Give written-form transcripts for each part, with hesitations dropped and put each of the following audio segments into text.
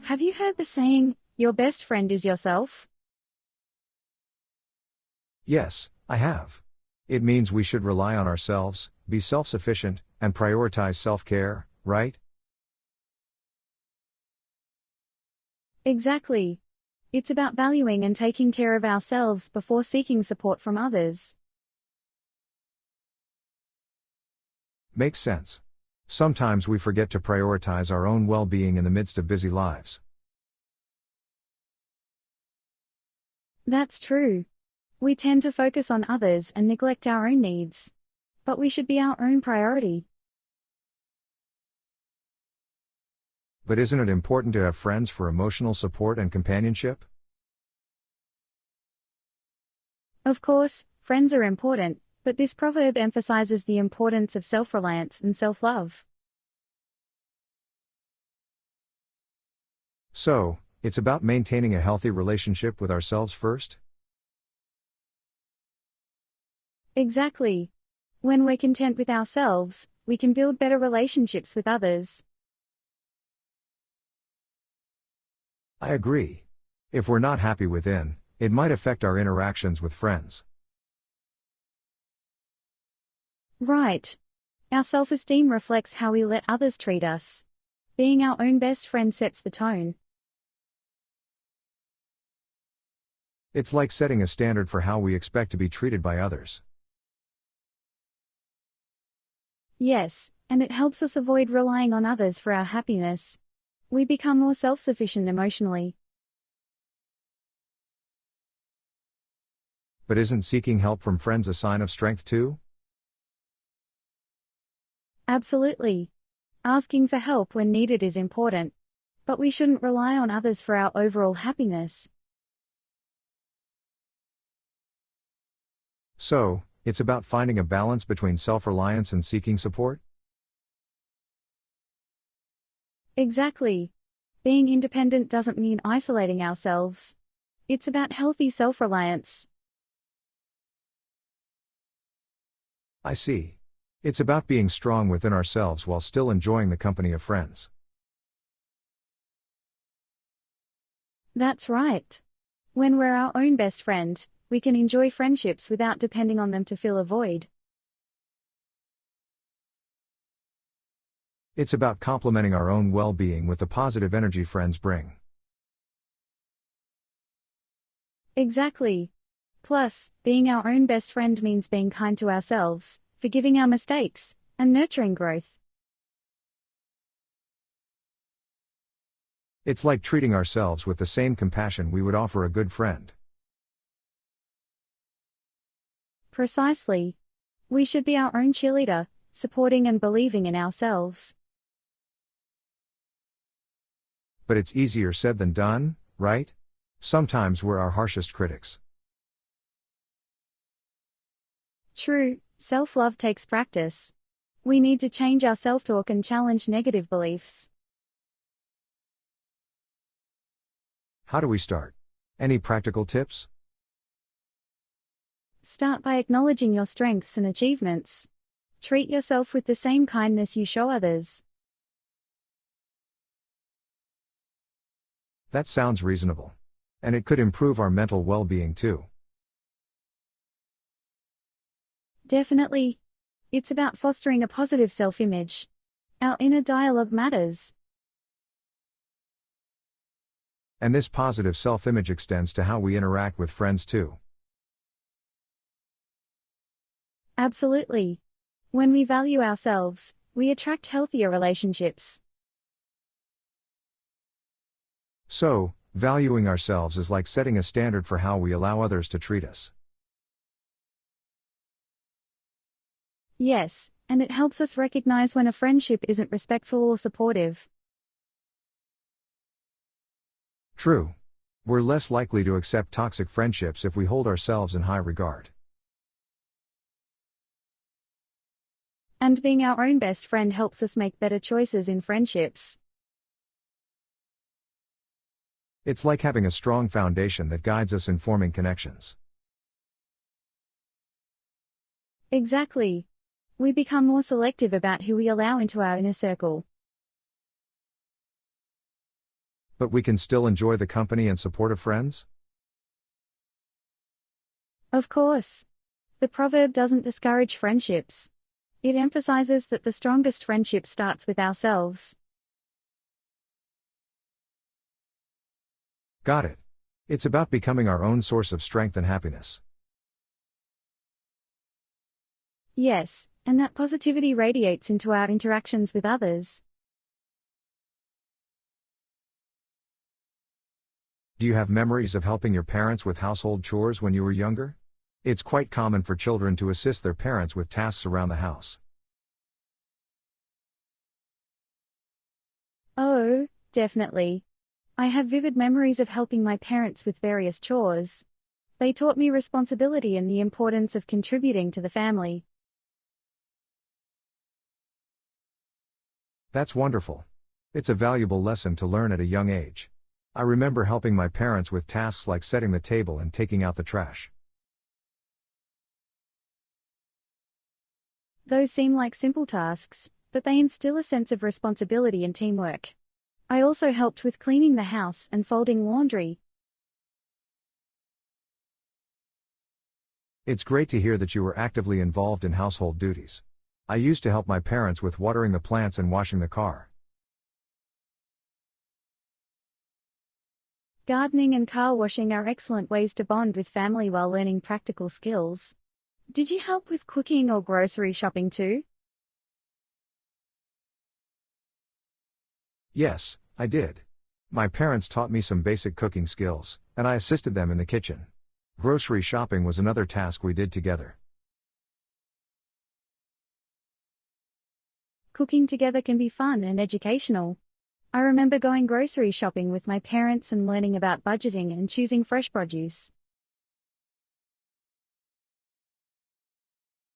Have you heard the saying, your best friend is yourself? Yes, I have. It means we should rely on ourselves, be self-sufficient, and prioritize self-care, right? Exactly. It's about valuing and taking care of ourselves before seeking support from others. Makes sense. Sometimes we forget to prioritize our own well-being in the midst of busy lives. That's true. We tend to focus on others and neglect our own needs. But we should be our own priority. But isn't it important to have friends for emotional support and companionship? Of course, friends are important, but this proverb emphasizes the importance of self-reliance and self-love. So, it's about maintaining a healthy relationship with ourselves first? Exactly. When we're content with ourselves, we can build better relationships with others. I agree. If we're not happy within, it might affect our interactions with friends. Right. Our self-esteem reflects how we let others treat us. Being our own best friend sets the tone. It's like setting a standard for how we expect to be treated by others. Yes, and it helps us avoid relying on others for our happiness. We become more self-sufficient emotionally. But isn't seeking help from friends a sign of strength too? Absolutely. Asking for help when needed is important. But we shouldn't rely on others for our overall happiness. So, it's about finding a balance between self-reliance and seeking support? Exactly. Being independent doesn't mean isolating ourselves. It's about healthy self-reliance. I see. It's about being strong within ourselves while still enjoying the company of friends. That's right. When we're our own best friend, we can enjoy friendships without depending on them to fill a void. It's about complementing our own well-being with the positive energy friends bring. Exactly. Plus, being our own best friend means being kind to ourselves, forgiving our mistakes, and nurturing growth. It's like treating ourselves with the same compassion we would offer a good friend. Precisely. We should be our own cheerleader, supporting and believing in ourselves. But it's easier said than done, right? Sometimes we're our harshest critics. True, self-love takes practice. We need to change our self-talk and challenge negative beliefs. How do we start? Any practical tips? Start by acknowledging your strengths and achievements. Treat yourself with the same kindness you show others. That sounds reasonable. And it could improve our mental well-being too. Definitely. It's about fostering a positive self-image. Our inner dialogue matters. And this positive self-image extends to how we interact with friends too. Absolutely. When we value ourselves, we attract healthier relationships. So, valuing ourselves is like setting a standard for how we allow others to treat us. Yes, and it helps us recognize when a friendship isn't respectful or supportive. True. We're less likely to accept toxic friendships if we hold ourselves in high regard. And being our own best friend helps us make better choices in friendships. It's like having a strong foundation that guides us in forming connections. Exactly. We become more selective about who we allow into our inner circle. But we can still enjoy the company and support of friends? Of course. The proverb doesn't discourage friendships. It emphasizes that the strongest friendship starts with ourselves. Got it. It's about becoming our own source of strength and happiness. Yes, and that positivity radiates into our interactions with others. Do you have memories of helping your parents with household chores when you were younger? It's quite common for children to assist their parents with tasks around the house. Oh, definitely. I have vivid memories of helping my parents with various chores. They taught me responsibility and the importance of contributing to the family. That's wonderful. It's a valuable lesson to learn at a young age. I remember helping my parents with tasks like setting the table and taking out the trash. Those seem like simple tasks, but they instill a sense of responsibility and teamwork. I also helped with cleaning the house and folding laundry. It's great to hear that you were actively involved in household duties. I used to help my parents with watering the plants and washing the car. Gardening and car washing are excellent ways to bond with family while learning practical skills. Did you help with cooking or grocery shopping too? Yes, I did. My parents taught me some basic cooking skills, and I assisted them in the kitchen. Grocery shopping was another task we did together. Cooking together can be fun and educational. I remember going grocery shopping with my parents and learning about budgeting and choosing fresh produce.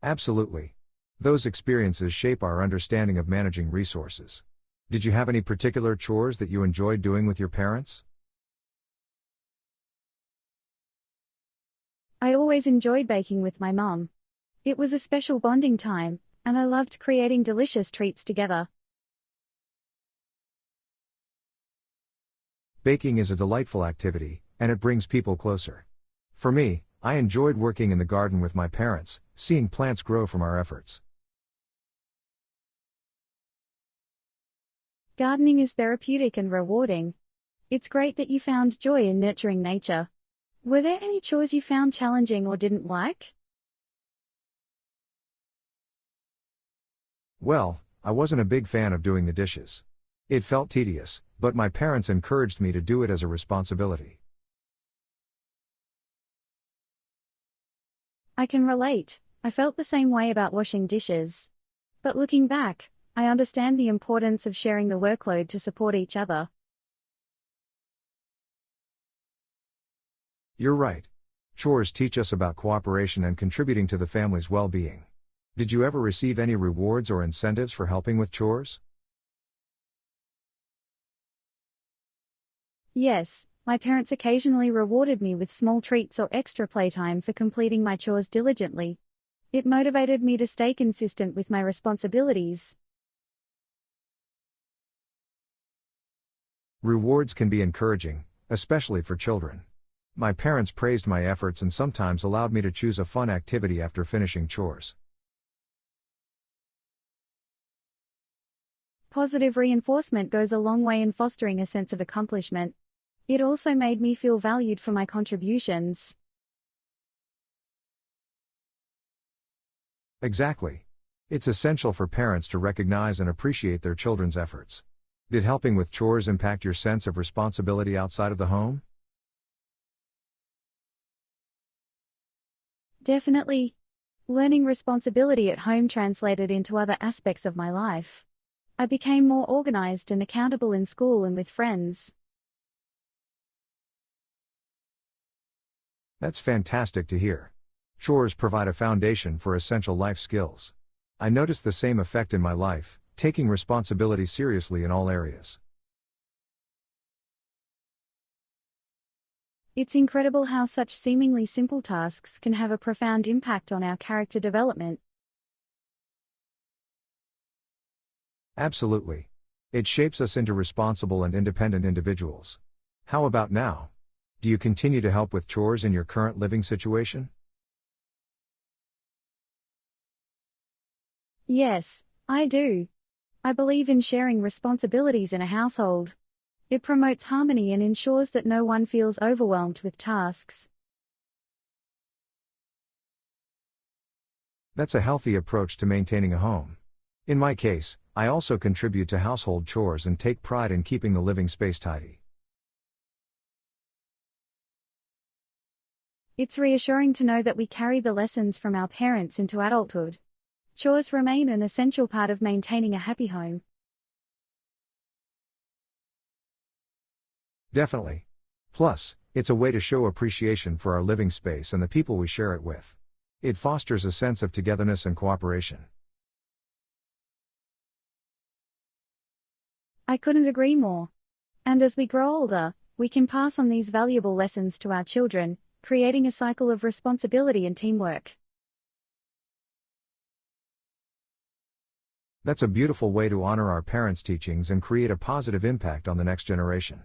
Absolutely. Those experiences shape our understanding of managing resources. Did you have any particular chores that you enjoyed doing with your parents? I always enjoyed baking with my mom. It was a special bonding time, and I loved creating delicious treats together. Baking is a delightful activity, and it brings people closer. For me, I enjoyed working in the garden with my parents, seeing plants grow from our efforts. Gardening is therapeutic and rewarding. It's great that you found joy in nurturing nature. Were there any chores you found challenging or didn't like? Well, I wasn't a big fan of doing the dishes. It felt tedious, but my parents encouraged me to do it as a responsibility. I can relate. I felt the same way about washing dishes. But looking back, I understand the importance of sharing the workload to support each other. You're right. Chores teach us about cooperation and contributing to the family's well-being. Did you ever receive any rewards or incentives for helping with chores? Yes, my parents occasionally rewarded me with small treats or extra playtime for completing my chores diligently. It motivated me to stay consistent with my responsibilities. Rewards can be encouraging, especially for children. My parents praised my efforts and sometimes allowed me to choose a fun activity after finishing chores. Positive reinforcement goes a long way in fostering a sense of accomplishment. It also made me feel valued for my contributions. Exactly. It's essential for parents to recognize and appreciate their children's efforts. Did helping with chores impact your sense of responsibility outside of the home? Definitely. Learning responsibility at home translated into other aspects of my life. I became more organized and accountable in school and with friends. That's fantastic to hear. Chores provide a foundation for essential life skills. I noticed the same effect in my life, taking responsibility seriously in all areas. It's incredible how such seemingly simple tasks can have a profound impact on our character development. Absolutely. It shapes us into responsible and independent individuals. How about now? Do you continue to help with chores in your current living situation? Yes, I do. I believe in sharing responsibilities in a household. It promotes harmony and ensures that no one feels overwhelmed with tasks. That's a healthy approach to maintaining a home. In my case, I also contribute to household chores and take pride in keeping the living space tidy. It's reassuring to know that we carry the lessons from our parents into adulthood. Chores remain an essential part of maintaining a happy home. Definitely. Plus, it's a way to show appreciation for our living space and the people we share it with. It fosters a sense of togetherness and cooperation. I couldn't agree more. And as we grow older, we can pass on these valuable lessons to our children, creating a cycle of responsibility and teamwork. That's a beautiful way to honor our parents' teachings and create a positive impact on the next generation.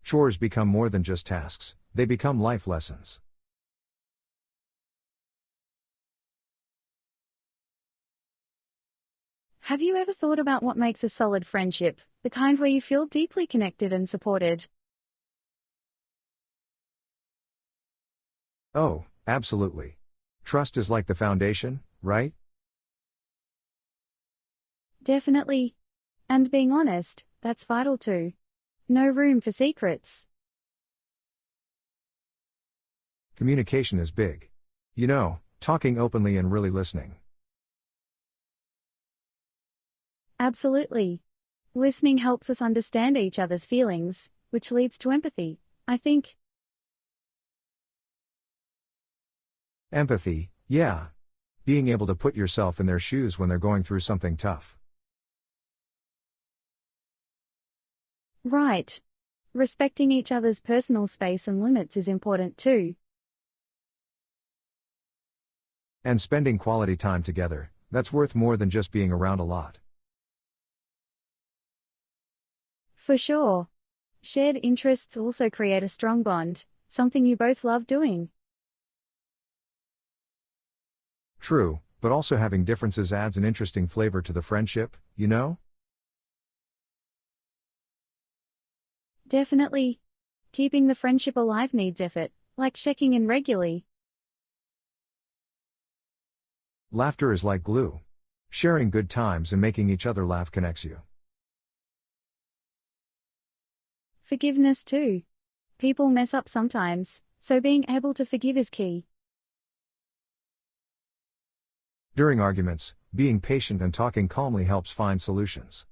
Chores become more than just tasks, they become life lessons. Have you ever thought about what makes a solid friendship, the kind where you feel deeply connected and supported? Oh, absolutely. Trust is like the foundation, right? Definitely. And being honest, that's vital too. No room for secrets. Communication is big. You know, talking openly and really listening. Absolutely. Listening helps us understand each other's feelings, which leads to empathy, I think. Empathy, yeah. Being able to put yourself in their shoes when they're going through something tough. Right. Respecting each other's personal space and limits is important too. And spending quality time together, that's worth more than just being around a lot. For sure. Shared interests also create a strong bond, something you both love doing. True, but also having differences adds an interesting flavor to the friendship, you know? Definitely. Keeping the friendship alive needs effort, like checking in regularly. Laughter is like glue. Sharing good times and making each other laugh connects you. Forgiveness too. People mess up sometimes, so being able to forgive is key. During arguments, being patient and talking calmly helps find solutions.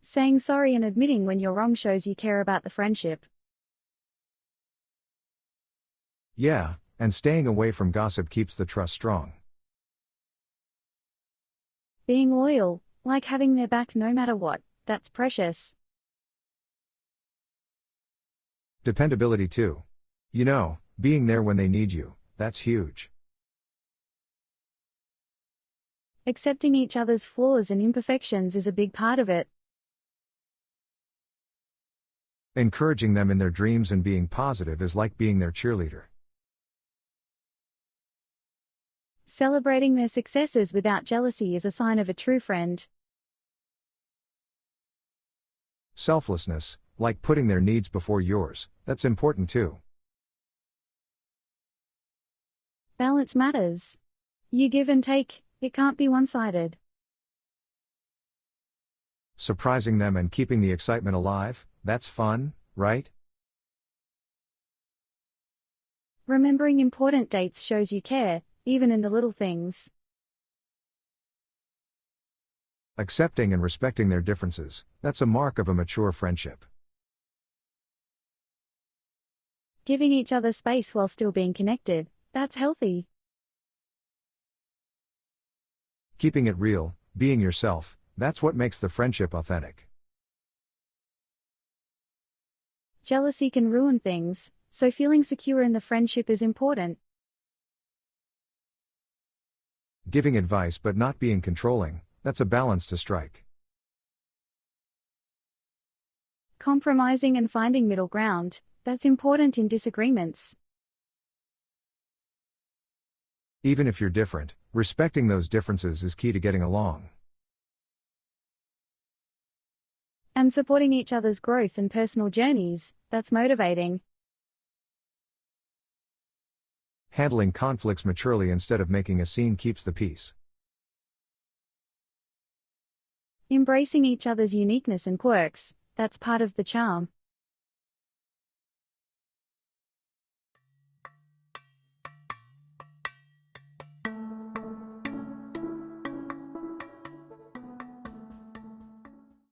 Saying sorry and admitting when you're wrong shows you care about the friendship. Yeah, and staying away from gossip keeps the trust strong. Being loyal, like having their back no matter what, that's precious. Dependability too. You know, being there when they need you, that's huge. Accepting each other's flaws and imperfections is a big part of it. Encouraging them in their dreams and being positive is like being their cheerleader. Celebrating their successes without jealousy is a sign of a true friend. Selflessness, like putting their needs before yours, that's important too. Balance matters. You give and take, it can't be one-sided. Surprising them and keeping the excitement alive, that's fun, right? Remembering important dates shows you care, even in the little things. Accepting and respecting their differences, that's a mark of a mature friendship. Giving each other space while still being connected, that's healthy. Keeping it real, being yourself, that's what makes the friendship authentic. Jealousy can ruin things, so feeling secure in the friendship is important. Giving advice but not being controlling, That's a balance to strike. Compromising and finding middle ground, that's important in disagreements. Even if you're different, respecting those differences is key to getting along. And supporting each other's growth and personal journeys, that's motivating. Handling conflicts maturely instead of making a scene keeps the peace. Embracing each other's uniqueness and quirks, that's part of the charm.